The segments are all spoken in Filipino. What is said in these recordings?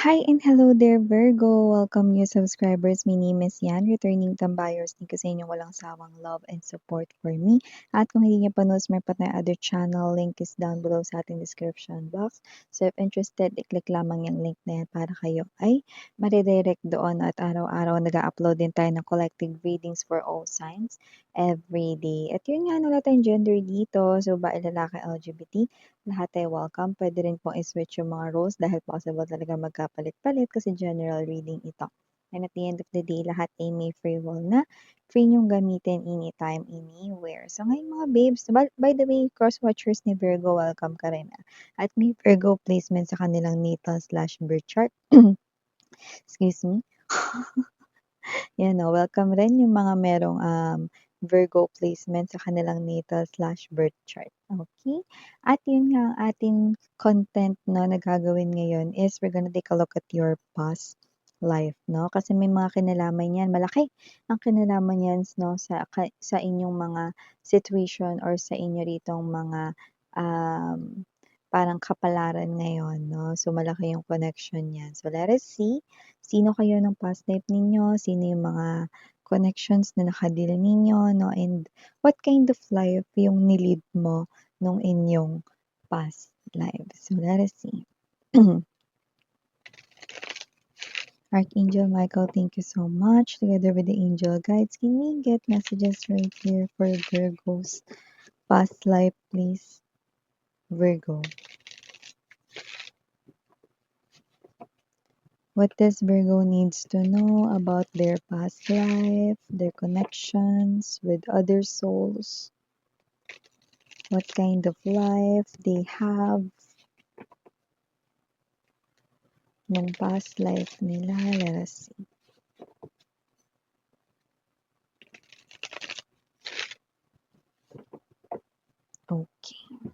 Hi and hello there, Virgo! Welcome new subscribers. My name is Yan, returning tambayers. Thank you sa inyong walang sawang love and support for me. At kung hindi niyo pa pa na other channel, link is down below sa ating description box. So if interested, i-click lamang yung link na yan para kayo ay maridirect doon at araw-araw nag-upload din tayo ng collective readings for all signs every day. At yun nga, wala tayong gender dito. So bae, lalaki, LGBT, lahat ay welcome. Pwede rin pong i-switch yung mga roles dahil possible talaga magkapalit-palit kasi general reading ito. And at the end of the day, lahat ay may free will na free niyong gamitin anytime, anywhere. So ngayon mga babes, by the way, cross-watchers ni Virgo, welcome ka rin. At may Virgo placement sa kanilang natal/birth chart. Excuse me. Yan o, welcome rin yung mga merong Virgo placement sa kanilang natal/birth chart. Okay? At yun nga ang ating content no, na gagawin ngayon is we're gonna take a look at your past life, no? Kasi may mga kinalaman yan. Malaki ang kinalaman yan no, sa inyong mga situation or sa inyo ritong mga parang kapalaran ngayon, no? So, malaki yung connection yan. So, let us see sino kayo ng past life ninyo, sino yung mga connections na nakadil ninyo, no? And what kind of life yung nilid mo nung inyong past life. So, let us see. Archangel Michael, thank you so much. Together with the angel guides, can we get messages right here for Virgo's past life, please? Virgo. What does Virgo needs to know about their past life, their connections with other souls? What kind of life they have nung past life nila? Let us see. Okay.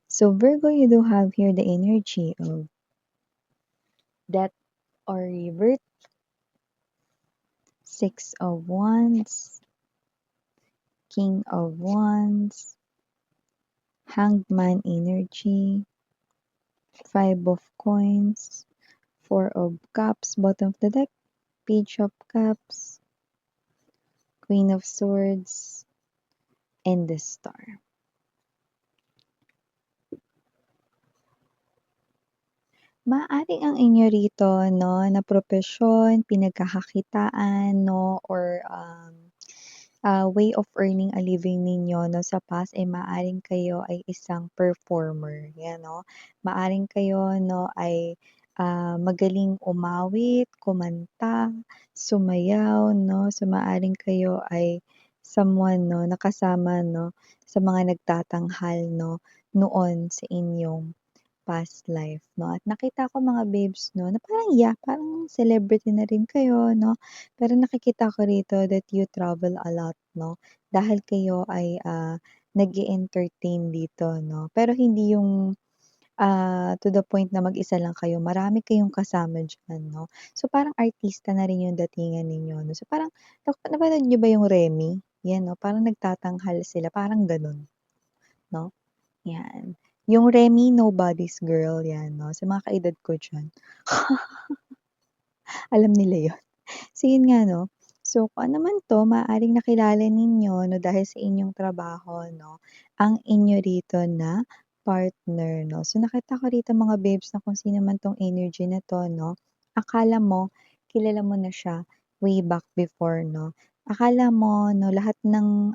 So Virgo, you do have here the energy of death or rebirth, Six of Wands, King of Wands, Hanged Man energy, Five of Coins, Four of Cups, bottom of the deck, Page of Cups, Queen of Swords, and the Star. Maaaring ang inyo rito, no, na propesyon, pinagkakakitaan, no, or way of earning a living ninyo, no, sa past ay maaaring kayo ay isang performer, yan, no. Maaaring kayo, no, ay magaling umawit, kumanta, sumayaw, no. So maaaring kayo ay someone, no, nakasama, no, sa mga nagtatanghal, no, noon sa inyong past life, no? At nakita ko mga babes, no, na parang parang celebrity na rin kayo, no? Pero nakikita ko rito that you travel a lot, no? Dahil kayo ay nag-entertain dito, no? Pero hindi yung to the point na mag-isa lang kayo, marami kayong kasama diyan, no? So parang artista na rin yung datingan ninyo, no? So parang napanood niyo ba yung Remy? Yan, no? Parang nagtatanghal sila, parang ganun, no? Yan. Yung Remy Nobody's Girl, yan 'no, sa mga kaedad ko diyan. Alam nila yun. So yun nga 'no, so kung ano man 'to maaaring nakilala ninyo 'no dahil sa inyong trabaho 'no, ang inyo rito na partner 'no. So nakita ko rito mga babes na kung sino man 'tong energy na 'to 'no, akala mo kilala mo na siya way back before 'no. Akala mo 'no lahat ng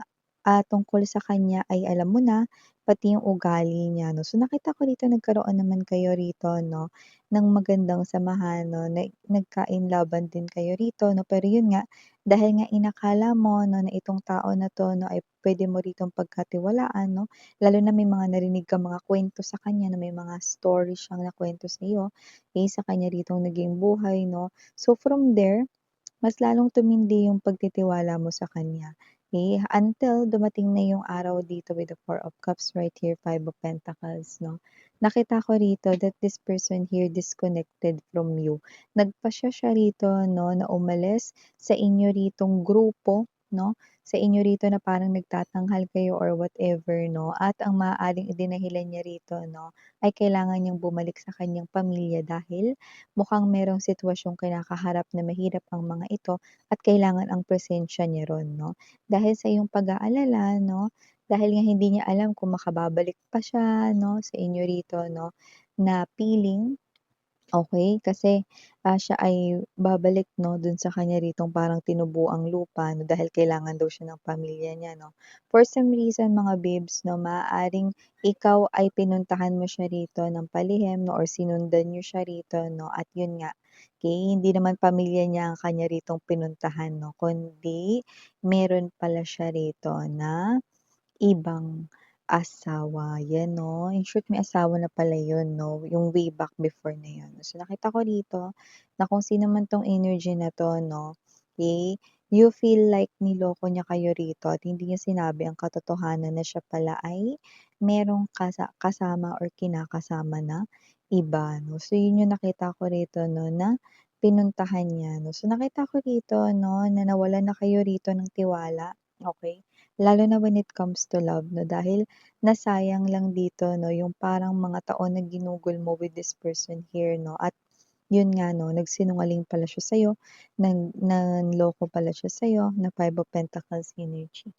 tungkol sa kanya ay alam mo na, pati yung ugali niya 'no. So nakita ko rito nagkaroon naman kayo rito 'no, ng magandang samahan 'no, nagka-inlaban din kayo rito 'no. Pero yun nga, dahil nga inakala mo 'no, na itong tao na 'to 'no, ay puwede mo ritong pagkatiwalaan 'no, lalo na may mga narinig kang mga kuwento sa kanya na may mga story siyang nakuwento sa'yo, sa kanya ritong naging buhay 'no. So from there, mas lalong tumindi yung pagtitiwala mo sa kanya, until dumating na yung araw dito with the Four of Cups right here, Five of Pentacles 'no. Nakita ko rito that this person here disconnected from you. Nagpasya siya rito 'no, na umalis sa inyo ritong grupo 'no, sa inyo rito na parang nagtatanghal kayo or whatever 'no, at ang maaaring idinahilan niya rito 'no, ay kailangan niyang bumalik sa kanyang pamilya dahil mukhang merong sitwasyong kinakaharap na mahirap ang mga ito at kailangan ang presensya niya ro'n 'no. Dahil sa iyong pag-aalala 'no, dahil nga hindi niya alam kung makababalik pa siya 'no, sa inyo rito 'no, na piling. Okey, kasi, siya ay babalik 'no, dun sa kanya ritong parang tinubuang lupa 'no, dahil kailangan daw siya ng pamilya niya 'no. For some reason mga babes 'no, maaaring ikaw ay pinuntahan mo siya rito ng palihim 'no, or sinundan niyo siya rito 'no, at yun nga, okey, hindi naman pamilya niya ang kanya ritong pinuntahan 'no, kundi meron pala siya rito na ibang asawa, 'yan 'no. In short, may asawa na pala 'yun 'no, yung way back before na 'yun. So, nakita ko dito na kung sino man 'tong energy na 'to 'no, okay, you feel like niloko niya kayo rito at hindi niya sinabi ang katotohanan na siya pala ay merong kasama or kinakasama na iba 'no. So, 'yun yung nakita ko rito 'no, na pinuntahan niya 'no. So, nakita ko rito 'no, na nawalan na kayo rito ng tiwala, okay. Lalo na when it comes to love 'no, dahil nasayang lang dito 'no, yung parang mga taon na ginugol mo with this person here 'no, at yun nga 'no, nagsinungaling pala siya sa'yo, nanloko pala siya sa'yo na Five of Pentacles energy,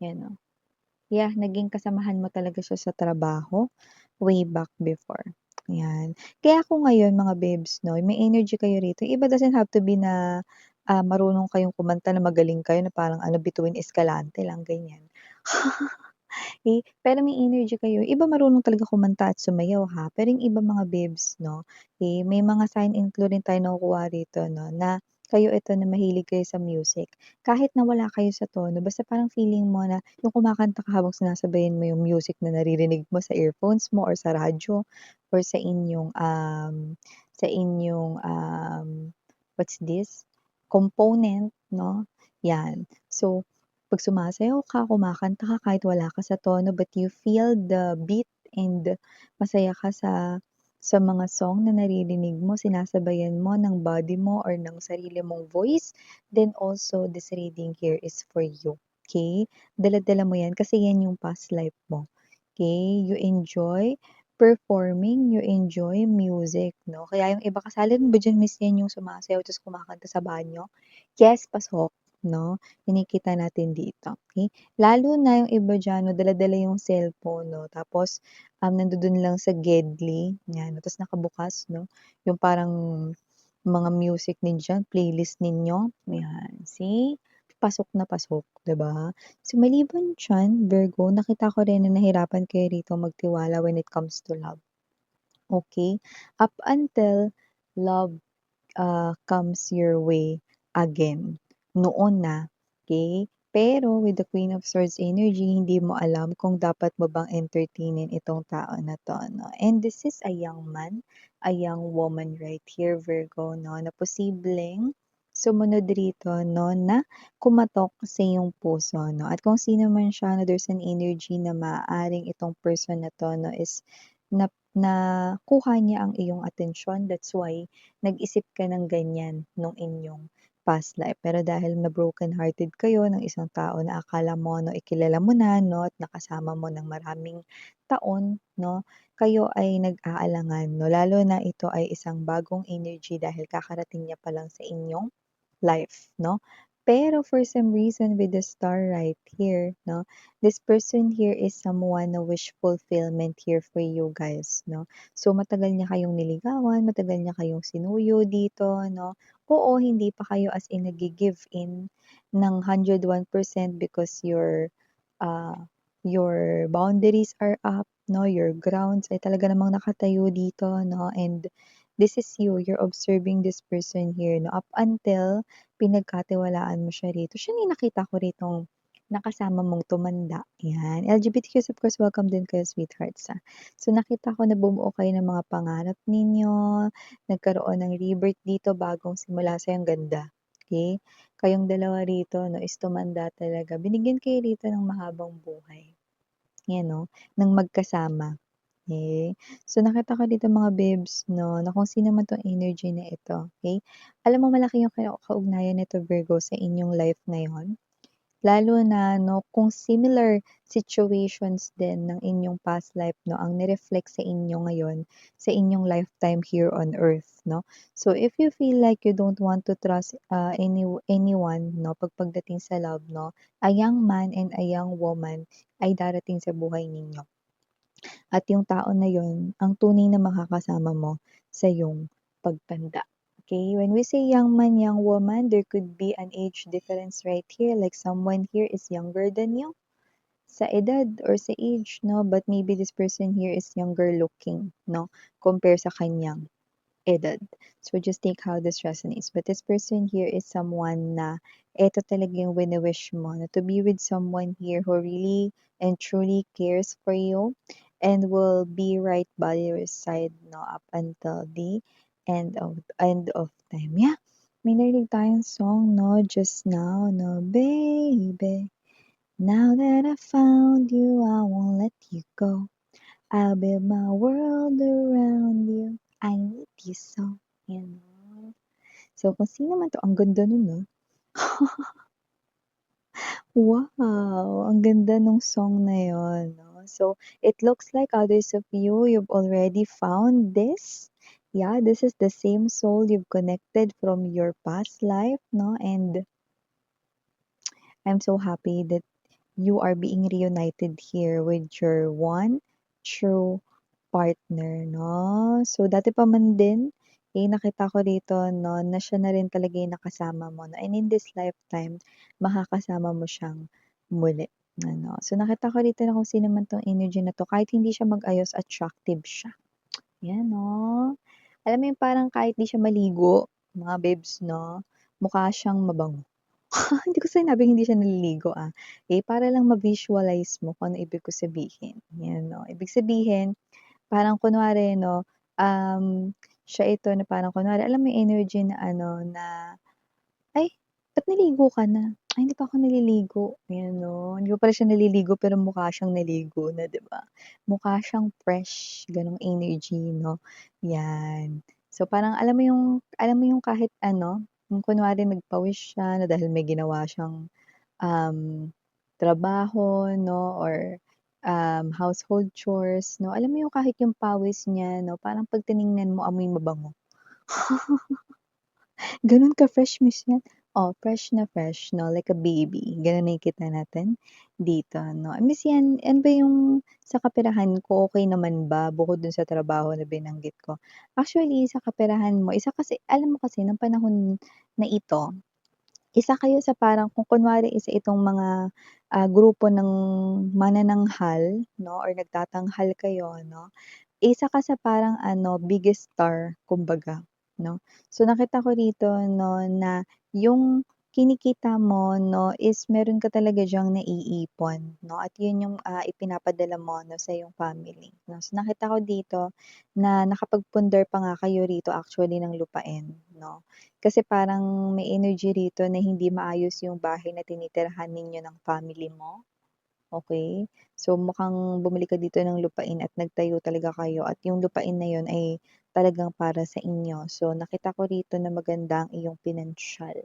'yan 'no. Yeah, naging kasamahan mo talaga siya sa trabaho, way back before, 'yan. Kaya kung ngayon mga babes 'no, may energy kayo rito, iba doesn't have to be na, marunong kayong kumanta na magaling kayo na parang ano, Bituin Escalante lang, ganyan. Pero may energy kayo. Iba marunong talaga kumanta at sumayaw ha, pero yung iba mga babes 'no, may mga sign and clue rin tayong nakukuha rito 'no, na kayo ito na mahilig kayo sa music. Kahit na wala kayo sa tono, basta parang feeling mo na yung kumakanta ka habang sinasabayan mo yung music na naririnig mo sa earphones mo or sa radyo or sa inyong, what's this, component 'no, 'yan. So 'pag sumasayaw ka, kumakanta ka kahit wala ka sa tono but you feel the beat and masaya ka sa mga song na naririnig mo, sinasabayan mo ng body mo or ng sarili mong voice, then also this reading here is for you, okay. Dala-dala mo 'yan kasi 'yan yung past life mo, okay. You enjoy performing, you enjoy music 'no, kaya yung iba kasi, "Alin ba diyan Miss yan yung sumasayaw ta's kumakanta sa banyo?" Yes, pasok 'no. Kinikita natin dito, okey? Lalo na yung iba diyan 'no, dala-dala yung cellphone 'no, tapos, nandodo'n lang sa Gedli, 'yan, tapos nakabukas 'no, yung parang mga music diyan, playlist ninyo, 'yan, see? Pasok na pasok, 'di ba? So, maliban diyan, Virgo, nakita ko rin na nahirapan kayo rito magtiwala when it comes to love, okey? Up until love comes your way again. Noon na, okay. Pero with the Queen of Swords energy, hindi mo alam kung dapat mo bang entertainin itong tao na 'to 'no. And this is a young man, a young woman right here, Virgo 'no, na posibleng sumunod rito 'no, na kumatok sa iyong puso 'no. At kung sino man siya 'no, there's an energy na maaaring itong person na 'to 'no is nakuha niya ang iyong atensyon. That's why nag-isip ka ng ganyan nung inyong past life. Pero dahil na broken hearted kayo ng isang tao na akala mo 'no, ikilala mo na 'no, at nakasama mo ng maraming taon 'no, kayo ay nag-aalangan 'no, lalo na ito ay isang bagong energy dahil kakarating niya pa lang sa inyong life 'no. Pero for some reason with the star right here 'no, this person here is someone na wish fulfillment here for you guys 'no. So matagal niya kayong niligawan, matagal niya kayong sinuyo dito 'no. Oo, hindi pa kayo as in nagi-give in ng 101% because ah, your boundaries are up 'no, your grounds ay talaga namang nakatayo dito 'no, and this is you, you're observing this person here 'no, up until pinagkatiwalaan mo siya rito. Siya na yung nakita ko ritong nakasama mong tumanda, 'yan. LGBTQs of course, welcome din kayo sweethearts, So nakita ko na bumuo kayo ng mga pangarap ninyo, nagkaroon ng rebirth dito, bagong simula sa'yo, ang ganda, okey? Kayong dalawa rito 'no is tumanda talaga, binigyan kayo rito ng mahabang buhay, 'yan 'no, ng magkasama, okey. So nakita ko dito mga babes 'no, na kung sino man 'tong energy na ito, okey. Alam mo malaki yung kaugnayan nito Virgo sa inyong life ngayon. Lalo na 'no, kung similar situations din ng inyong past life 'no, ang ni-reflect sa inyo ngayon, sa inyong lifetime here on earth 'no. So, if you feel like you don't want to trust, anyone 'no, pagdating sa love 'no, a young man and a young woman ay darating sa buhay ninyo. At yung tao na yun, ang tunay na makakasama mo sa iyong pagtanda. Okay? When we say young man, young woman, there could be an age difference right here. Like someone here is younger than you sa edad or sa age, no? But maybe this person here is younger looking, no? Compare sa kanyang edad. So just take how this resonates. But this person here is someone na eto talaga yung wini-wish mo na to be with someone here who really and truly cares for you and will be right by your side no up until the end of time. Yeah. May narinig tayong song no just now no baby. Now that I found you, I won't let you go. I'll build my world around you. I need you so. Yan. So, kung sino man 'to, ang ganda nun, 'no? Wow! Ang ganda nung song na yun, 'no? So, it looks like others of you've already found this. Yeah, this is the same soul you've connected from your past life, no? And I'm so happy that you are being reunited here with your one true partner, 'no? So, dati pa man din, eh, nakita ko dito 'no, na siya na rin talaga yung nakasama mo 'no, and in this lifetime, makakasama mo siyang muli, ano. So, nakita ko dito na kung sino man 'tong energy na 'to, kahit hindi siya mag-ayos, attractive siya. 'Yan 'no. Alam mo yung parang kahit di siya maligo, mga babes 'no, mukha siyang mabango. Hindi ko sinabing hindi siya naliligo, para lang ma-visualize mo kung ano ibig ko sabihin, 'yan 'no. Ibig sabihin, parang kunwari 'no, siya ito na parang kunwari alam mo yung energy na ano na, "Ay, ba't naligo ka na?" "Ay, hindi pa ako naliligo." Ayan 'no, hindi pa pala siya naliligo pero mukha siyang naligo na, 'di ba? Mukha siyang fresh, gano'ng energy 'no, 'yan. So, parang alam mo yung kahit ano, yung kunwari nagpawis siya na dahil may ginawa siyang, um, trabaho 'no or, household chores 'no, alam mo yung kahit yung pawis niya 'no, parang 'pag tiningnan mo amoy mabango. Gano'n ka-fresh miss yan? Oh, fresh na fresh 'no, like a baby, gano'n nakikita natin dito 'no. Miss yan, ano ba yung sa kaperahan ko, okey naman ba bukod dun sa trabaho na binanggit ko? Actually sa kaperahan mo, isa kasi alam mo kasi ng panahon na ito, isa kayo sa parang kung kunwari isa itong mga, grupo ng manananghal 'no or nagtatanghal kayo 'no, isa ka sa parang ano, biggest star kumbaga, 'no. So, nakita ko dito 'no, na yung kinikita mo 'no, is meron ka talaga diyang naiipon 'no, at yun yung, ipinapadala mo 'no, sa iyong family 'no. So, nakita ko dito na nakapagpundar pa nga kayo rito actually ng lupain 'no. Kasi parang may energy rito na hindi maayos yung bahay na tinitirhan ninyo ng family mo. Okey. So, mukhang bumili ka dito ng lupain at nagtayo talaga kayo at yung lupain na yun ay talagang para sa inyo. So, nakita ko rito na maganda ang iyong pinansiyal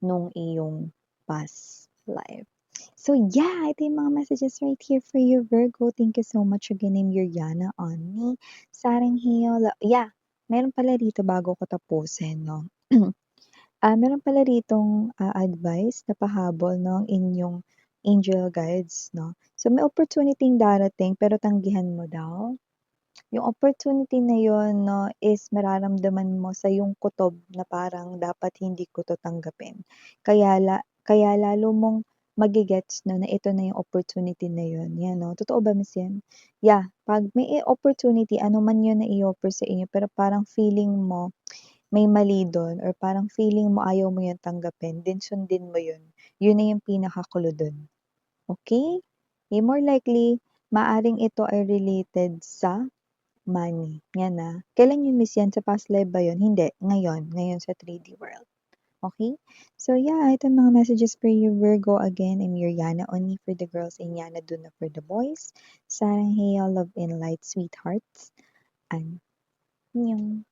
nung iyong past life. So, yeah, ito yung mga messages right here for you, Virgo. Thank you so much again, and Yuriana on me. Sarangheo, yeah, meron pala dito bago ko tapusin 'no. Meron pala ditong, advice na pahabol 'no, ang inyong angel guides 'no. So, may opportunity-ng darating pero tanggihan mo daw. Yung opportunity na yun 'no, is mararamdaman mo sa yung kutob na parang dapat hindi ko 'to tanggapin. Kaya lalo mong mage-gets 'no, na ito na yung opportunity na yun, 'yan 'no. Totoo ba miss 'yan? Yeah, 'pag may opportunity ano man yun na i-offer sa inyo pero parang feeling mo may mali dun or parang feeling mo ayaw mo yun tanggapin, then sundin mo yun. Yun na yung pinaka-clue dun, okey? More likely, maaaring ito ay related sa money, yan, Kailan yun miss yan, sa past life ba yun? Hindi, ngayon sa 3D world, okey? So yeah, ito mga messages for you, Virgo. Again, I'm Yuriana, only for the girls and Yana Duna for the boys. Sarang Heyo, love and light, sweethearts. Annyeong.